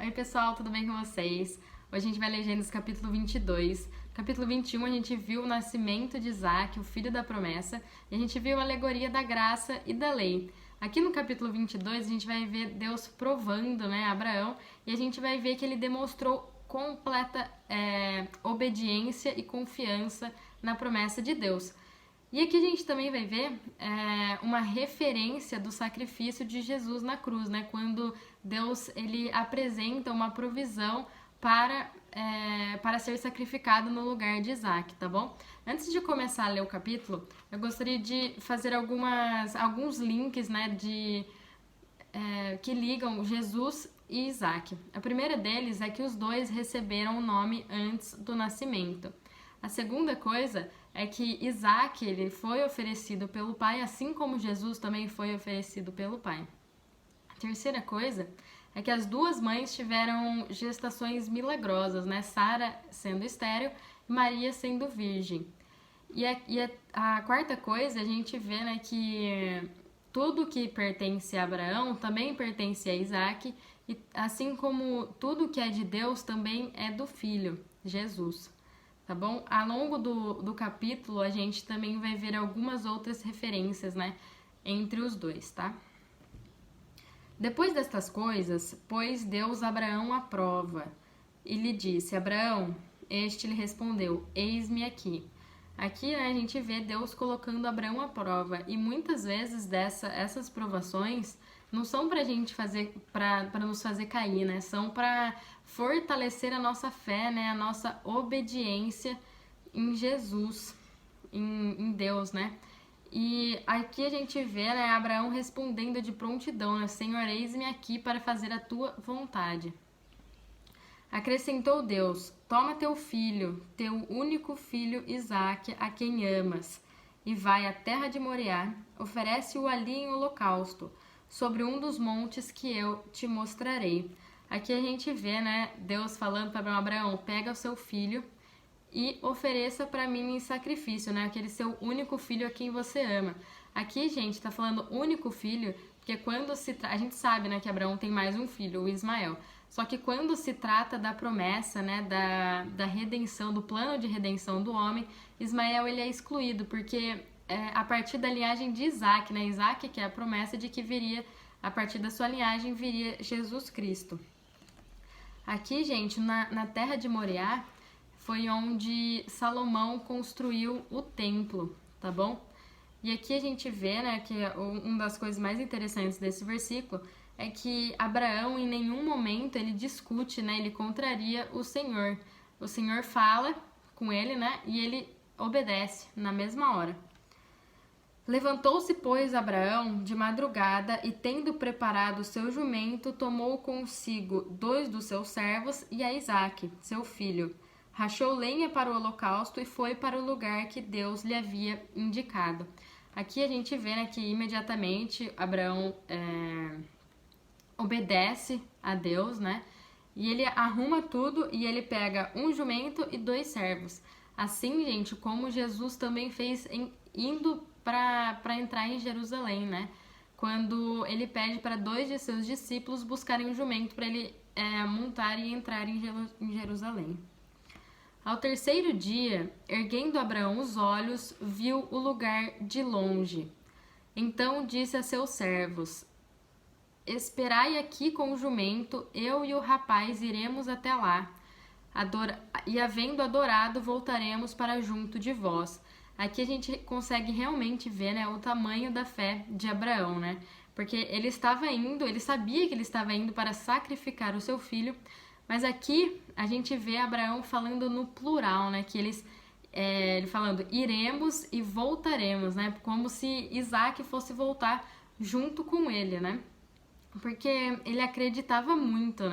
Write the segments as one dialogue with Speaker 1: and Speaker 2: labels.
Speaker 1: Oi pessoal, tudo bem com vocês? Hoje a gente vai ler Gênesis capítulo 22. Capítulo 21 a gente viu o nascimento de Isaac, o filho da promessa, e a gente viu a alegoria da graça e da lei. Aqui no capítulo 22 a gente vai ver Deus provando, Abraão, e a gente vai ver que ele demonstrou completa obediência e confiança na promessa de Deus. E aqui a gente também vai ver uma referência do sacrifício de Jesus na cruz, quando Deus ele apresenta uma provisão para ser sacrificado no lugar de Isaac, tá bom? Antes de começar a ler o capítulo, eu gostaria de fazer alguns links que ligam Jesus e Isaac. A primeira deles é que os dois receberam o nome antes do nascimento. A segunda coisa é que Isaac ele foi oferecido pelo pai, assim como Jesus também foi oferecido pelo pai. A terceira coisa é que as duas mães tiveram gestações milagrosas, Sara sendo estéril e Maria sendo virgem. E a quarta coisa, a gente vê que tudo que pertence a Abraão também pertence a Isaac, e assim como tudo que é de Deus também é do Filho, Jesus. Tá bom? Ao longo do capítulo, a gente também vai ver algumas outras referências, entre os dois, tá? Depois destas coisas, pôs Deus Abraão à prova e lhe disse: Abraão, este lhe respondeu: Eis-me aqui. Aqui, a gente vê Deus colocando Abraão à prova, e muitas vezes essas provações não são pra gente fazer, para nos fazer cair, São para fortalecer a nossa fé, a nossa obediência em Jesus, em Deus, E aqui a gente vê, Abraão respondendo de prontidão, Senhor, eis-me aqui para fazer a tua vontade. Acrescentou Deus: Toma teu filho, teu único filho Isaque, a quem amas, e vai à terra de Moriá, oferece-o ali em holocausto, sobre um dos montes que eu te mostrarei. Aqui a gente vê, Deus falando para Abraão: pega o seu filho e ofereça para mim em sacrifício, aquele seu único filho a quem você ama. Aqui, gente, tá falando único filho, porque quando a gente sabe, que Abraão tem mais um filho, o Ismael. Só que quando se trata da promessa, da redenção, do plano de redenção do homem, Ismael ele é excluído, porque a partir da linhagem de Isaac, Isaac que é a promessa de que viria, a partir da sua linhagem, viria Jesus Cristo. Aqui, gente, na terra de Moriá, foi onde Salomão construiu o templo, tá bom? E aqui a gente vê, que uma das coisas mais interessantes desse versículo é que Abraão em nenhum momento ele discute, ele contraria o Senhor. O Senhor fala com ele, e ele obedece na mesma hora. Levantou-se, pois, Abraão de madrugada e, tendo preparado o seu jumento, tomou consigo 2 dos seus servos e a Isaque, seu filho. Rachou lenha para o holocausto e foi para o lugar que Deus lhe havia indicado. Aqui a gente vê que imediatamente Abraão obedece a Deus, e ele arruma tudo e ele pega um jumento e 2 servos. Assim, gente, como Jesus também fez indo para entrar em Jerusalém, Quando ele pede para 2 de seus discípulos buscarem um jumento para ele montar e entrar em Jerusalém. Ao terceiro dia, erguendo Abraão os olhos, viu o lugar de longe. Então disse a seus servos: Esperai aqui com o jumento, eu e o rapaz iremos até lá. E havendo adorado, voltaremos para junto de vós. Aqui a gente consegue realmente ver, o tamanho da fé de Abraão, Porque ele sabia que ele estava indo para sacrificar o seu filho, mas aqui a gente vê Abraão falando no plural, que ele falando iremos e voltaremos, Como se Isaac fosse voltar junto com ele, Porque ele acreditava muito,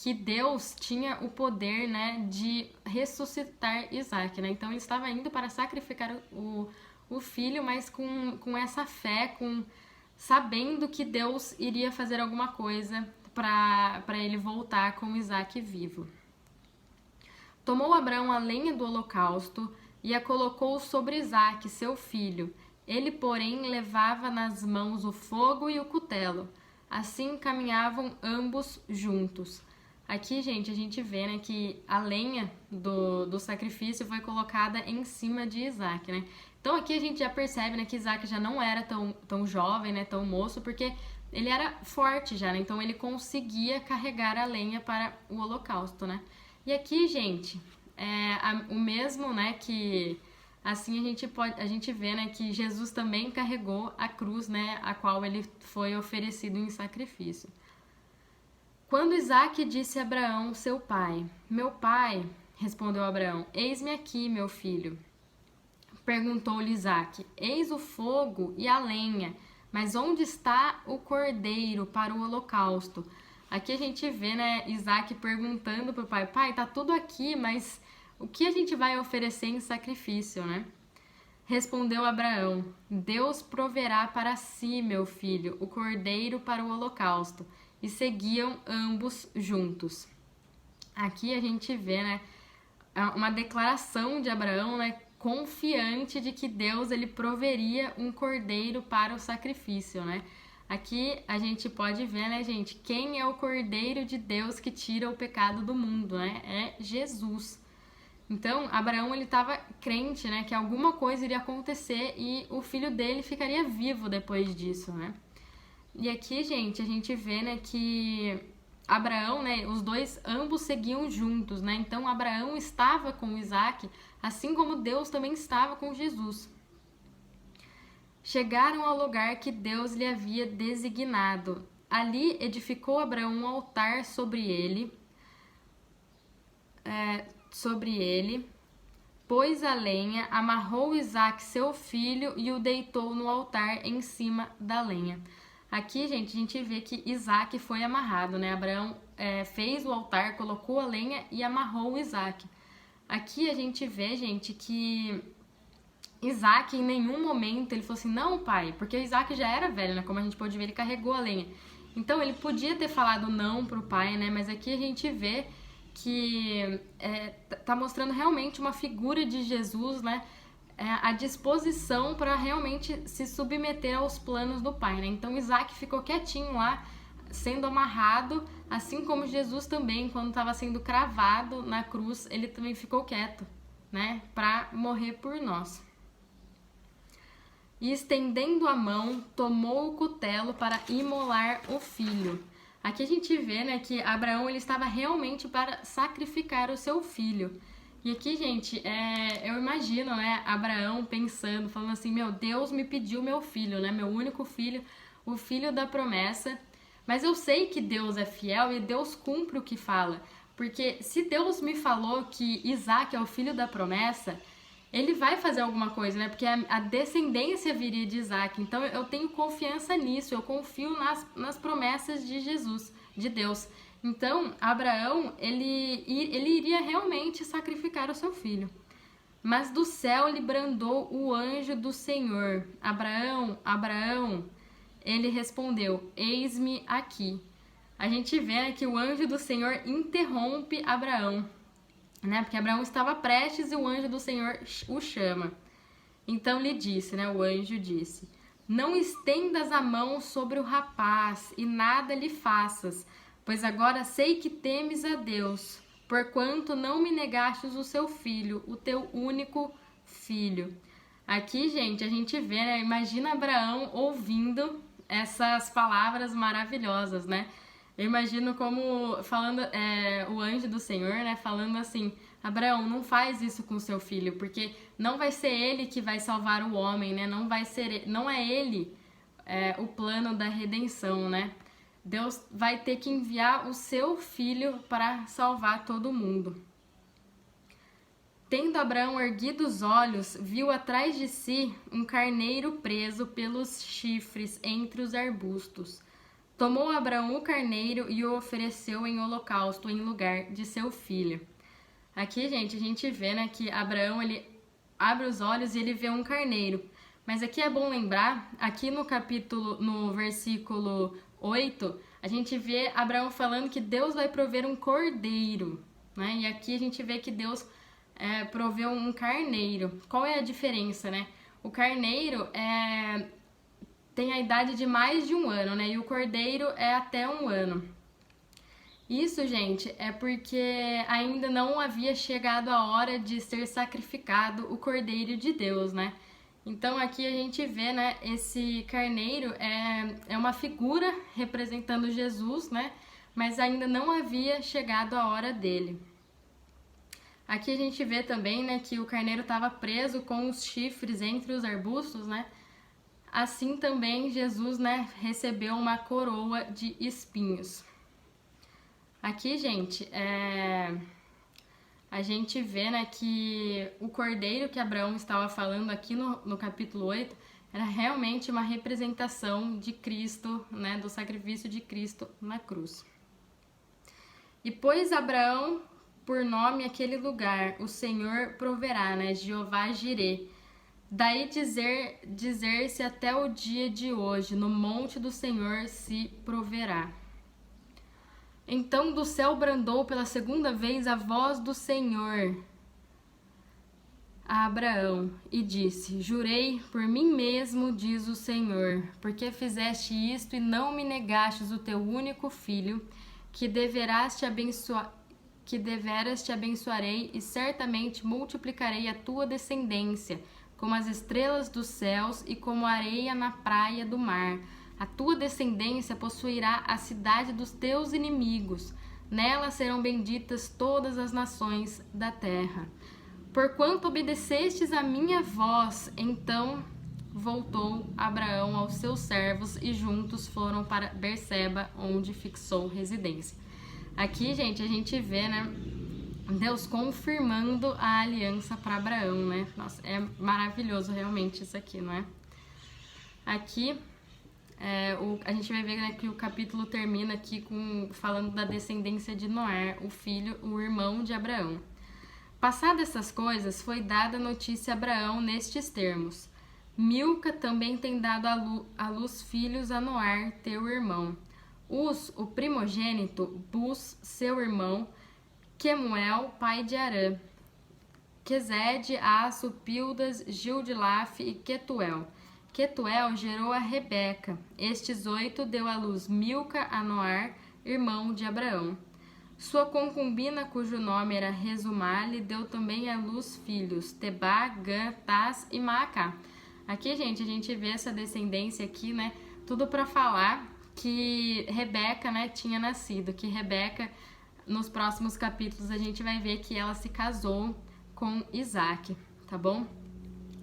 Speaker 1: que Deus tinha o poder, de ressuscitar Isaac, Então ele estava indo para sacrificar o filho, mas com essa fé, sabendo que Deus iria fazer alguma coisa para ele voltar com Isaac vivo. Tomou Abraão a lenha do holocausto e a colocou sobre Isaac, seu filho. Ele, porém, levava nas mãos o fogo e o cutelo. Assim caminhavam ambos juntos. Aqui, gente, a gente vê, né, que a lenha do sacrifício foi colocada em cima de Isaac, né? Então aqui a gente já percebe, né, que Isaac já não era tão jovem, né, tão moço, porque ele era forte já, né? Então ele conseguia carregar a lenha para o holocausto, né? E aqui, gente, o mesmo, né, que assim a gente vê, né, que Jesus também carregou a cruz, né, a qual ele foi oferecido em sacrifício. Quando Isaac disse a Abraão, seu pai, meu pai, respondeu Abraão, eis-me aqui, meu filho. Perguntou-lhe Isaac, eis o fogo e a lenha, mas onde está o cordeiro para o holocausto? Aqui a gente vê, né, Isaac perguntando para o pai, pai, tá tudo aqui, mas o que a gente vai oferecer em sacrifício, né? Respondeu Abraão, Deus proverá para si, meu filho, o cordeiro para o holocausto. E seguiam ambos juntos. Aqui a gente vê, né, uma declaração de Abraão, né, confiante de que Deus ele proveria um cordeiro para o sacrifício, né? Aqui a gente pode ver, né, gente, quem é o cordeiro de Deus que tira o pecado do mundo, né? É Jesus. Então, Abraão ele estava crente, né, que alguma coisa iria acontecer e o filho dele ficaria vivo depois disso, né? E aqui, gente, a gente vê, né, que Abraão, né, os dois ambos seguiam juntos, né? Então Abraão estava com Isaac, assim como Deus também estava com Jesus. Chegaram ao lugar que Deus lhe havia designado. Ali edificou Abraão um altar sobre ele, pôs a lenha, amarrou Isaac, seu filho, e o deitou no altar em cima da lenha. Aqui, gente, a gente vê que Isaac foi amarrado, né? Abraão fez o altar, colocou a lenha e amarrou Isaac. Aqui a gente vê, gente, que Isaac em nenhum momento ele falou assim, não, pai, porque Isaac já era velho, né? Como a gente pode ver, ele carregou a lenha. Então ele podia ter falado não pro pai, né? Mas aqui a gente vê que tá mostrando realmente uma figura de Jesus, né? A disposição para realmente se submeter aos planos do pai, né? Então Isaac ficou quietinho lá, sendo amarrado, assim como Jesus também, quando estava sendo cravado na cruz, ele também ficou quieto, né? Para morrer por nós. E estendendo a mão, tomou o cutelo para imolar o filho. Aqui a gente vê, né, que Abraão ele estava realmente para sacrificar o seu filho. E aqui, gente, eu imagino, né, Abraão pensando, falando assim, meu Deus me pediu meu filho, né, meu único filho, o filho da promessa, mas eu sei que Deus é fiel e Deus cumpre o que fala, porque se Deus me falou que Isaac é o filho da promessa, ele vai fazer alguma coisa, né, porque a descendência viria de Isaac, então eu tenho confiança nisso, eu confio nas promessas de Jesus, de Deus. Então, Abraão, ele iria realmente sacrificar o seu filho. Mas do céu lhe brandou o anjo do Senhor. Abraão, Abraão, ele respondeu, eis-me aqui. A gente vê, né, que o anjo do Senhor interrompe Abraão, né? Porque Abraão estava prestes e o anjo do Senhor o chama. Então lhe disse, né, o anjo disse, não estendas a mão sobre o rapaz e nada lhe faças, pois agora sei que temes a Deus, porquanto não me negastes o seu filho, o teu único filho. Aqui, gente, a gente vê, né? Imagina Abraão ouvindo essas palavras maravilhosas, né? Eu imagino como falando o anjo do Senhor, né? Falando assim, Abraão, não faz isso com seu filho, porque não vai ser ele que vai salvar o homem, né? Não é ele o plano da redenção, né? Deus vai ter que enviar o seu filho para salvar todo mundo. Tendo Abraão erguido os olhos, viu atrás de si um carneiro preso pelos chifres entre os arbustos. Tomou Abraão o carneiro e o ofereceu em holocausto em lugar de seu filho. Aqui, gente, a gente vê, né, que Abraão ele abre os olhos e ele vê um carneiro. Mas aqui é bom lembrar, aqui no versículo 8, a gente vê Abraão falando que Deus vai prover um cordeiro, né? E aqui a gente vê que Deus proveu um carneiro. Qual é a diferença, né? O carneiro tem a idade de mais de um ano, né? E o cordeiro é até um ano. Isso, gente, é porque ainda não havia chegado a hora de ser sacrificado o Cordeiro de Deus, né? Então aqui a gente vê, né, esse carneiro é uma figura representando Jesus, né? Mas ainda não havia chegado a hora dele. Aqui a gente vê também, né, que o carneiro estava preso com os chifres entre os arbustos, né? Assim também Jesus, né, recebeu uma coroa de espinhos. Aqui, gente, a gente vê, né, que o cordeiro que Abraão estava falando aqui no capítulo 8 era realmente uma representação de Cristo, né, do sacrifício de Cristo na cruz. E pôs Abraão por nome aquele lugar, o Senhor proverá, né, Jeová Jirê. Daí dizer-se até o dia de hoje, no monte do Senhor se proverá. Então do céu brandou pela segunda vez a voz do Senhor a Abraão e disse: Jurei por mim mesmo, diz o Senhor, porque fizeste isto e não me negastes o teu único filho, que deveras te abençoarei e certamente multiplicarei a tua descendência, como as estrelas dos céus e como a areia na praia do mar. A tua descendência possuirá a cidade dos teus inimigos. Nela serão benditas todas as nações da terra. Porquanto obedecestes a minha voz, então voltou Abraão aos seus servos e juntos foram para Berseba, onde fixou residência. Aqui, gente, a gente vê, né, Deus confirmando a aliança para Abraão, né? Nossa, é maravilhoso realmente isso aqui, não é? Aqui a gente vai ver, né, que o capítulo termina aqui falando da descendência de Noé, o irmão de Abraão. Passadas essas coisas, foi dada notícia a Abraão nestes termos: Milca também tem dado à luz filhos a Noé, teu irmão. Uz, o primogênito, Bus, seu irmão, Quemuel, pai de Arã, Quezede, Aço, Pildas, Gildilaf e Quetuel. Quetuel gerou a Rebeca. Estes 8 deu à luz Milca a Noé, irmão de Abraão. Sua concubina, cujo nome era Resumale, deu também à luz filhos, Tebá, Gã, Tás e Maacá. Aqui, gente, a gente vê essa descendência aqui, né? Tudo para falar que Rebeca, né, tinha nascido, que Rebeca, nos próximos capítulos, a gente vai ver que ela se casou com Isaac, tá bom?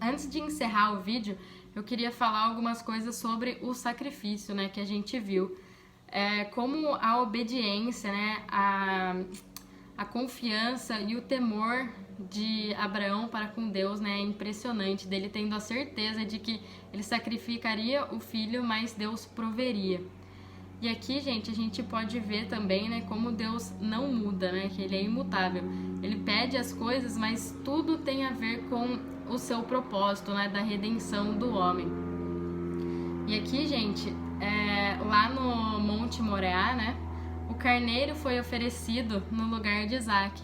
Speaker 1: Antes de encerrar o vídeo, eu queria falar algumas coisas sobre o sacrifício, né, que a gente viu. Como a obediência, né, a confiança e o temor de Abraão para com Deus, né, é impressionante, dele tendo a certeza de que ele sacrificaria o filho, mas Deus proveria. E aqui, gente, a gente pode ver também, né, como Deus não muda, né, que ele é imutável. Ele pede as coisas, mas tudo tem a ver com o seu propósito, né, da redenção do homem. E aqui, gente, lá no Monte Moriá, né, o carneiro foi oferecido no lugar de Isaac.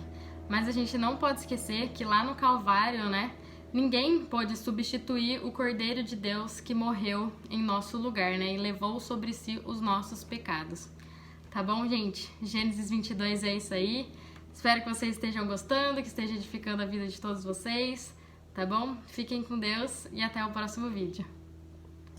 Speaker 1: Mas a gente não pode esquecer que lá no Calvário, né, ninguém pôde substituir o Cordeiro de Deus que morreu em nosso lugar, né, e levou sobre si os nossos pecados. Tá bom, gente? Gênesis 22 é isso aí. Espero que vocês estejam gostando, que esteja edificando a vida de todos vocês, tá bom? Fiquem com Deus e até o próximo vídeo.